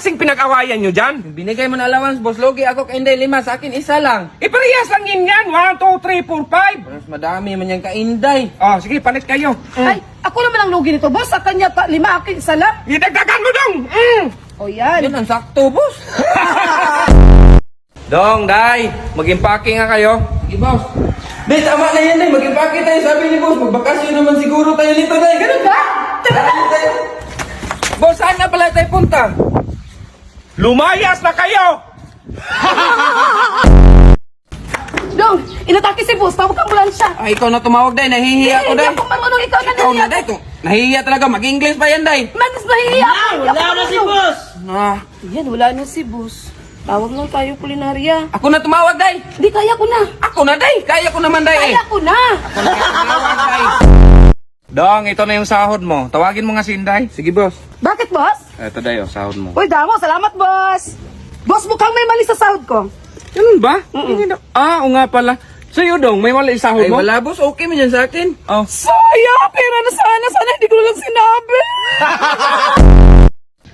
kasing pinag-awayan nyo dyan? Binigay mo na allowance, boss Logi. Ako kay Inday 5, sa akin isa lang. Parehas lang yun yan. 1, 2, 3, 4, 5. Mas madami man yan ka Inday. Oh, sige, palit kayo. Ay, ako naman ang lugi nito, boss. Sa kanya pa, 5, akin, isa lang. Idagdagan mo dong. O yan. Yan ang sakto, boss. Dong, Day, mag-impake nga kayo. Sige, boss. Day, tama na yan, Day. Mag-impake tayo, sabi ni boss. Magbakasyon naman siguro tayo nito, Day. Ganun ba? Tara tayo. Boss, saan na pala tayo punta? Lumayas na kayo! Dong, inatake si boss. Tawag kang ambulansya. Ay, ikaw na tumawag, Day. Nahihiya ko, Hindi Day. ako marunong, ikaw na Ikaw na, nahiya. Day. Nahihiya talaga. Mag-English pa yan, Day. Manis mahihiya ako. Wala na si boss! Ah, Yan, wala na si boss. Tawag lang tayo, kulinarya. ako na tumawag, Day. Hindi, kaya ko na. Ako na, Day. Kaya ko naman, Day. Kaya ko na. Ako na tumawag, Day. Dong, ito na yung sahod mo. Tawagin mo nga si Inday. Sige, boss. Bakit, boss? Ito dayo, sahod mo. Uy, damo, salamat, boss. Boss, mukhang may mali sa sahod ko. Ganun ba? Hindi na- o nga pala. Sa'yo dong, may mali sahod Ay, mo? wala, boss. Okay man yan sa akin. Oh. Sayang, pera na sana. Sana hindi ko lang sinabi.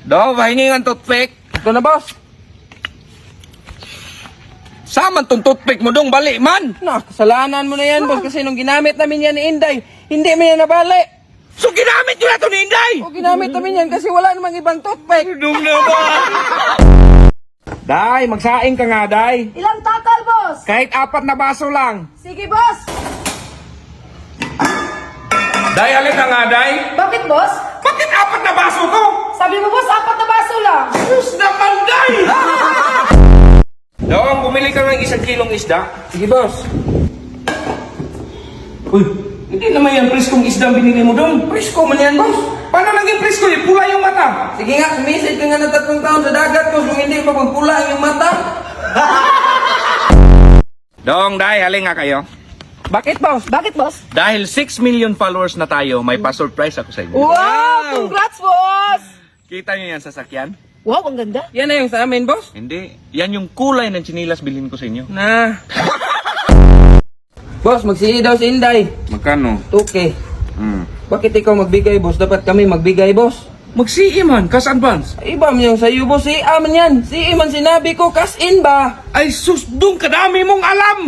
Dong, pahingi ng toothpick. Ito na, boss. Saman tong toothpick mo dong, bali man. Na, kasalanan mo na yan, boss. Kasi nung ginamit namin yan ni Inday, hindi mo yan nabali. So ginamit nyo na to ni Inday! O ginamit namin yan kasi wala namang ibang toothpick. Dong naman! Day, magsaing ka nga, Day. Ilang takal, boss? Kahit 4 na baso lang. Sige, boss. Day, alin na nga, Day? Bakit, boss? Bakit 4 na baso ko? Sabi mo, boss, 4 na baso lang. Diyos naman, Day! Dong, bumili ka ng 1 kilong isda. Sige, boss. Uy, hindi naman yan preskong isda ang binili mo dong. Presko man yan, boss. Paano naging presko? Pula yung mata. Sige nga, sumisid ka nga na 3 taon sa dagat, boss. Kung hindi pa magpula ang iyong mata. Dong, Day, halin nga kayo. Bakit, boss? Bakit, boss? Dahil 6 million followers na tayo, may pa-surprise ako sa inyo. Wow! Congrats, boss! Kita nyo yan sa sakyan? Wow, ang ganda. Yan na yung sa amin, boss. Hindi. Yan yung kulay ng chinilas bilhin ko sa inyo. Na. Boss, magsihi daw si Inday. Magkano? 2K. Hmm. Bakit ikaw magbigay, boss? Dapat kami magbigay, boss. Mag-CE man, cash advance. Iba man yung sa'yo, boss. Si man yan. Si man sinabi ko, cash in ba? Ay sus, dong kadami mong alam!